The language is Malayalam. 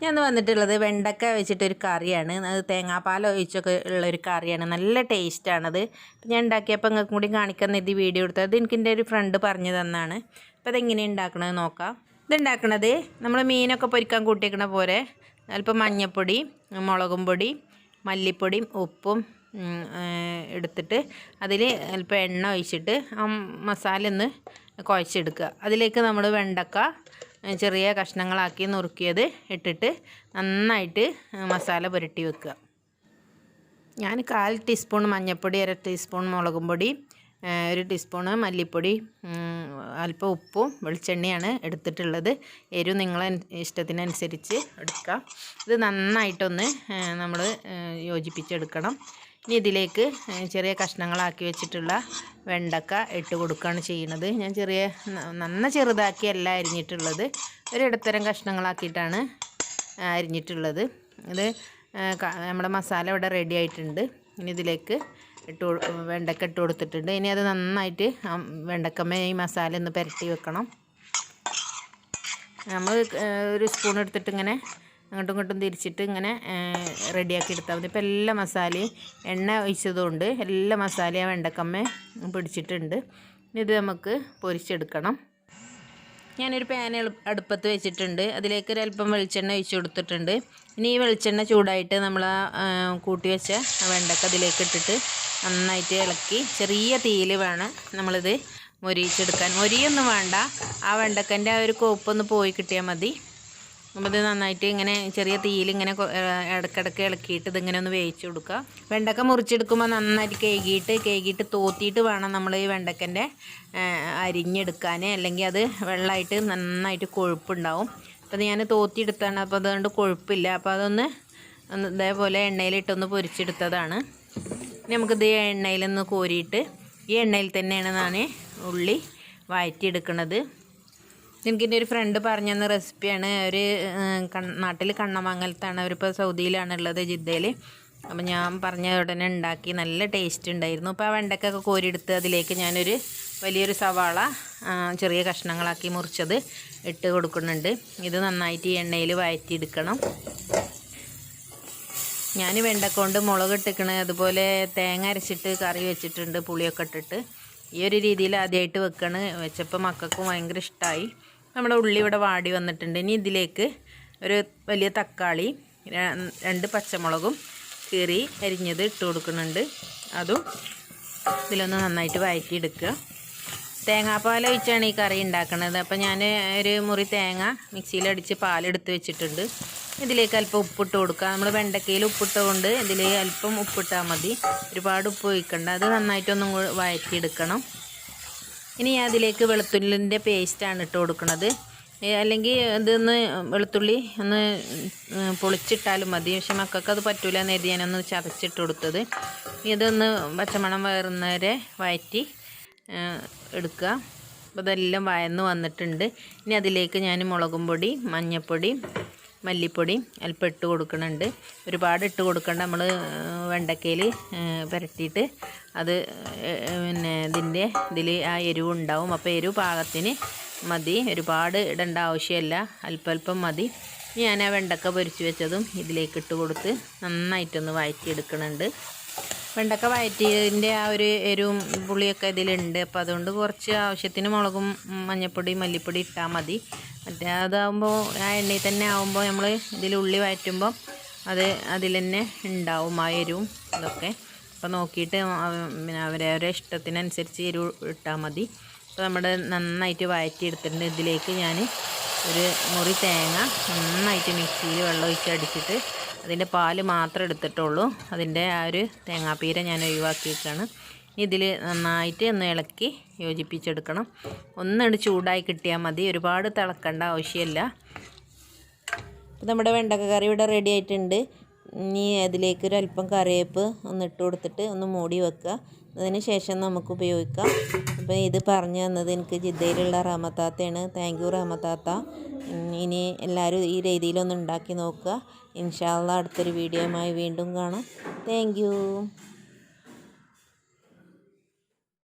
ഞാൻ വന്നിട്ടുള്ളത് വെണ്ടക്ക വെച്ചിട്ടൊരു കറിയാണ്. അത് തേങ്ങാപ്പാൽ ഒഴിച്ചൊക്കെ ഉള്ളൊരു കറിയാണ്. നല്ല ടേസ്റ്റാണത്. ഞാൻ ഉണ്ടാക്കിയപ്പോൾ നിങ്ങൾക്കും കൂടി കാണിക്കാൻ ഇത് വീഡിയോ എടുത്തത്. അത് എനിക്ക് എൻ്റെ ഒരു ഫ്രണ്ട് പറഞ്ഞു തന്നാണ്. അപ്പോൾ അതെങ്ങനെ ഉണ്ടാക്കണത് നോക്കാം. ഇതുണ്ടാക്കണത് നമ്മൾ മീനൊക്കെ പൊരിക്കാൻ കൂട്ടിയേക്കണ പോലെ അല്പം മഞ്ഞൾപ്പൊടി, മുളകും പൊടി, മല്ലിപ്പൊടിയും ഉപ്പും എടുത്തിട്ട് അതിൽ അല്പം എണ്ണ ഒഴിച്ചിട്ട് ആ മസാല ഒന്ന് കുഴച്ചെടുക്കുക. അതിലേക്ക് നമ്മൾ വെണ്ടക്ക ചെറിയ കഷ്ണങ്ങളാക്കി നുറുക്കിയത് ഇട്ടിട്ട് നന്നായിട്ട് മസാല പുരട്ടി വെക്കുക. ഞാൻ 1/4 ടീസ്പൂൺ മഞ്ഞൾപ്പൊടി, 1/2 ടീസ്പൂൺ മുളകും പൊടി, 1 ടീസ്പൂണ് മല്ലിപ്പൊടി, അല്പം ഉപ്പും വെളിച്ചെണ്ണയാണ് എടുത്തിട്ടുള്ളത്. എരിവ് നിങ്ങളെ ഇഷ്ടത്തിനനുസരിച്ച് എടുക്കുക. ഇത് നന്നായിട്ടൊന്ന് നമ്മൾ യോജിപ്പിച്ചെടുക്കണം. ഇനി ഇതിലേക്ക് ചെറിയ കഷ്ണങ്ങളാക്കി വെച്ചിട്ടുള്ള വെണ്ടക്ക ഇട്ട് കൊടുക്കുകയാണ് ചെയ്യുന്നത്. ഞാൻ നന്ന ചെറുതാക്കിയല്ല അരിഞ്ഞിട്ടുള്ളത്, ഒരു ഇടത്തരം കഷ്ണങ്ങളാക്കിയിട്ടാണ് അരിഞ്ഞിട്ടുള്ളത്. ഇത് നമ്മുടെ മസാല ഇവിടെ റെഡി ആയിട്ടുണ്ട്. ഇനി ഇതിലേക്ക് വെണ്ടക്ക ഇട്ട് കൊടുത്തിട്ടുണ്ട്. ഇനി അത് നന്നായിട്ട് വെണ്ടക്കമ്മ ഈ മസാല ഒന്ന് പുരട്ടി വെക്കണം. നമ്മൾ ഒരു സ്പൂൺ എടുത്തിട്ട് ഇങ്ങനെ അങ്ങോട്ടും ഇങ്ങോട്ടും തിരിച്ചിട്ട് ഇങ്ങനെ റെഡിയാക്കി എടുത്താൽ മതി. ഇപ്പോൾ എല്ലാ മസാലയും എണ്ണ ഒഴിച്ചതുകൊണ്ട് എല്ലാ മസാലയും വെണ്ടക്കമ്മ പിടിച്ചിട്ടുണ്ട്. ഇത് നമുക്ക് പൊരിച്ചെടുക്കണം. ഞാനൊരു പാൻ അടുപ്പത്ത് വെച്ചിട്ടുണ്ട്. അതിലേക്ക് ഒരല്പം വെളിച്ചെണ്ണ ഒഴിച്ച് കൊടുത്തിട്ടുണ്ട്. ഇനി ഈ വെളിച്ചെണ്ണ ചൂടായിട്ട് നമ്മൾ കൂട്ടി വെച്ച വെണ്ടക്ക അതിലേക്ക് ഇട്ടിട്ട് നന്നായിട്ട് ഇളക്കി ചെറിയ തീയിൽ വേണം നമ്മളിത് മൊരിയിച്ചെടുക്കാൻ. മൊരിയൊന്നും വേണ്ട, ആ വെണ്ടക്കൻ്റെ ആ ഒരു കോപ്പൊന്ന് പോയി കിട്ടിയാൽ മതി. അപ്പോൾ ഇത് നന്നായിട്ട് ഇങ്ങനെ ചെറിയ തീയിൽ ഇങ്ങനെ ഇടയ്ക്കിടയ്ക്ക് ഇളക്കിയിട്ട് ഇതിങ്ങനെ ഒന്ന് വേവിച്ച് കൊടുക്കുക. വെണ്ടക്ക മുറിച്ചെടുക്കുമ്പോൾ നന്നായിട്ട് കേകിയിട്ട് തോത്തിയിട്ട് വേണം നമ്മൾ ഈ വെണ്ടക്കൻ്റെ അരിഞ്ഞെടുക്കാൻ. അല്ലെങ്കിൽ അത് വെള്ളമായിട്ട് നന്നായിട്ട് കൊഴുപ്പുണ്ടാവും. അപ്പോൾ അത് ഞാൻ തോത്തിയെടുത്താണ്, അപ്പോൾ അതുകൊണ്ട് കൊഴുപ്പില്ല. അപ്പോൾ അതൊന്ന് ഇതേപോലെ എണ്ണയിലിട്ടൊന്ന് പൊരിച്ചെടുത്തതാണ്. ഇനി നമുക്കിത് എണ്ണയിലൊന്ന് കോരിയിട്ട് ഈ എണ്ണയിൽ തന്നെയാണ് ഞാൻ ഉള്ളി വഴറ്റിയെടുക്കുന്നത്. എനിക്കെൻ്റെ ഒരു ഫ്രണ്ട് പറഞ്ഞു തന്ന റെസിപ്പിയാണ്. ഒരു നാട്ടിൽ കണ്ണമംഗലത്താണ്, അവരിപ്പോൾ സൗദിയിലാണുള്ളത്, ജിദ്ദയിൽ. അപ്പോൾ ഞാൻ പറഞ്ഞ ഉടനെ ഉണ്ടാക്കി നല്ല ടേസ്റ്റ് ഉണ്ടായിരുന്നു. അപ്പോൾ ആ വെണ്ടക്കൊക്കെ കോരിയെടുത്ത് അതിലേക്ക് ഞാനൊരു വലിയൊരു സവാള ചെറിയ കഷ്ണങ്ങളാക്കി മുറിച്ചത് ഇട്ട് കൊടുക്കുന്നുണ്ട്. ഇത് നന്നായിട്ട് ഈ എണ്ണയിൽ വഴറ്റിയെടുക്കണം. ഞാൻ വെണ്ടക്ക കൊണ്ട് മുളക് ഇട്ടിക്കണേ, അതുപോലെ തേങ്ങ അരച്ചിട്ട് കറി വെച്ചിട്ടുണ്ട്, പുളിയൊക്കെ ഇട്ടിട്ട്. ഈ ഒരു രീതിയിൽ ആദ്യമായിട്ട് വെച്ചപ്പോൾ മക്കൾക്കും ഭയങ്കര ഇഷ്ടമായി. നമ്മുടെ ഉള്ളി ഇവിടെ വാടി വന്നിട്ടുണ്ട്. ഇനി ഇതിലേക്ക് ഒരു വലിയ തക്കാളി, 2 പച്ചമുളകും കീറി അരിഞ്ഞത് ഇട്ട് കൊടുക്കുന്നുണ്ട്. അതും ഇതിലൊന്ന് നന്നായിട്ട് വഴറ്റിയെടുക്കുക. തേങ്ങാപ്പാൽ ഒഴിച്ചാണ് ഈ കറി ഉണ്ടാക്കുന്നത്. അപ്പോൾ ഞാൻ ഒരു മുറി തേങ്ങ മിക്സിയിലടിച്ച് പാലെടുത്ത് വെച്ചിട്ടുണ്ട്. ഇതിലേക്ക് അല്പം ഉപ്പിട്ട് കൊടുക്കുക. നമ്മൾ വെണ്ടക്കയിൽ ഉപ്പിട്ടുകൊണ്ട് ഇതിൽ അല്പം ഉപ്പിട്ടാൽ മതി, ഒരുപാട് ഉപ്പ് ഒഴിക്കണ്ട. അത് നന്നായിട്ടൊന്നും വഴറ്റിയെടുക്കണം. ഇനി അതിലേക്ക് വെളുത്തുള്ളിൻ്റെ പേസ്റ്റാണ് ഇട്ട് കൊടുക്കുന്നത്. അല്ലെങ്കിൽ ഇതൊന്ന് വെളുത്തുള്ളി ഒന്ന് പൊളിച്ചിട്ടാലും മതി. പക്ഷെ മക്കൾക്ക് അത് പറ്റൂല എന്ന് കരുതി ഞാനൊന്ന് ചതച്ചിട്ട് കൊടുത്തത്. ഇതൊന്ന് പച്ചമണം വേറുന്നവരെ വഴറ്റി എടുക്കുക. അപ്പോൾ ഇതെല്ലാം വഴന്ന് വന്നിട്ടുണ്ട്. ഇനി അതിലേക്ക് ഞാൻ മുളകും പൊടി, മഞ്ഞൾപ്പൊടി, മല്ലിപ്പൊടി അല്പം ഇട്ട് കൊടുക്കുന്നുണ്ട്. ഒരുപാട് ഇട്ട് കൊടുക്കണ്ട, നമ്മൾ വെണ്ടക്കയിൽ പുരട്ടിയിട്ട് അത് ഇതിൽ ആ എരിവ് ഉണ്ടാവും. അപ്പോൾ എരിവ് പാകത്തിന് മതി, ഒരുപാട് ഇടേണ്ട ആവശ്യമില്ല, അല്പം മതി. ഞാൻ ആ വെണ്ടക്ക പൊരിച്ച് വെച്ചതും ഇതിലേക്ക് ഇട്ട് കൊടുത്ത് നന്നായിട്ടൊന്ന് വഴറ്റിയെടുക്കുന്നുണ്ട്. വെണ്ടക്ക വഴറ്റിയതിൻ്റെ ആ ഒരു എരിവും പുളിയൊക്കെ ഇതിലുണ്ട്. അപ്പോൾ അതുകൊണ്ട് കുറച്ച് ആവശ്യത്തിന് മുളകും മഞ്ഞൾപ്പൊടി മല്ലിപ്പൊടി ഇട്ടാൽ മതി. മറ്റേ അതാകുമ്പോൾ ആ എണ്ണയിൽ തന്നെ ആകുമ്പോൾ നമ്മൾ ഇതിൽ ഉള്ളി വഴറ്റുമ്പോൾ അതിൽ തന്നെ ഉണ്ടാവും ആ എരിവും ഇതൊക്കെ. അപ്പോൾ നോക്കിയിട്ട് അവരവരെ ഇഷ്ടത്തിനനുസരിച്ച് എരിവ് ഇട്ടാൽ മതി. അപ്പോൾ നമ്മുടെ നന്നായിട്ട് വഴറ്റിയെടുത്തിട്ടുണ്ട്. ഇതിലേക്ക് ഞാൻ ഒരു മുറി തേങ്ങ നന്നായിട്ട് മിക്സിയിൽ വെള്ളം ഒഴിച്ച് അടിച്ചിട്ട് അതിൻ്റെ പാല് മാത്രം എടുത്തിട്ടുള്ളൂ. അതിൻ്റെ ആ ഒരു തേങ്ങാപ്പീര ഞാൻ ഒഴിവാക്കിയിട്ടാണ്. ഇതിൽ നന്നായിട്ട് ഒന്ന് ഇളക്കി യോജിപ്പിച്ചെടുക്കണം. ഒന്നിട്ട് ചൂടായി കിട്ടിയാൽ മതി, ഒരുപാട് തിളക്കേണ്ട ആവശ്യമില്ല. അപ്പോൾ നമ്മുടെ വെണ്ടക്ക കറി ഇവിടെ റെഡി ആയിട്ടുണ്ട്. ഇനി അതിലേക്ക് ഒരല്പം കറിവേപ്പ് ഒന്ന് ഇട്ട് കൊടുത്തിട്ട് ഒന്ന് മൂടി വെക്കുക. അതിന് ശേഷം നമുക്ക് ഉപയോഗിക്കാം. അപ്പോൾ ഇത് പറഞ്ഞു തന്നത് എനിക്ക് ജിദ്ദയിലുള്ള റഹമത്താത്തയാണ്. Thank you റഹമത്താത്ത. ഇനി എല്ലാവരും ഈ രീതിയിലൊന്ന് ഉണ്ടാക്കി നോക്കുക. ഇൻഷാ അല്ലാഹ് അടുത്തൊരു വീഡിയോയുമായി വീണ്ടും കാണാം. Thank you.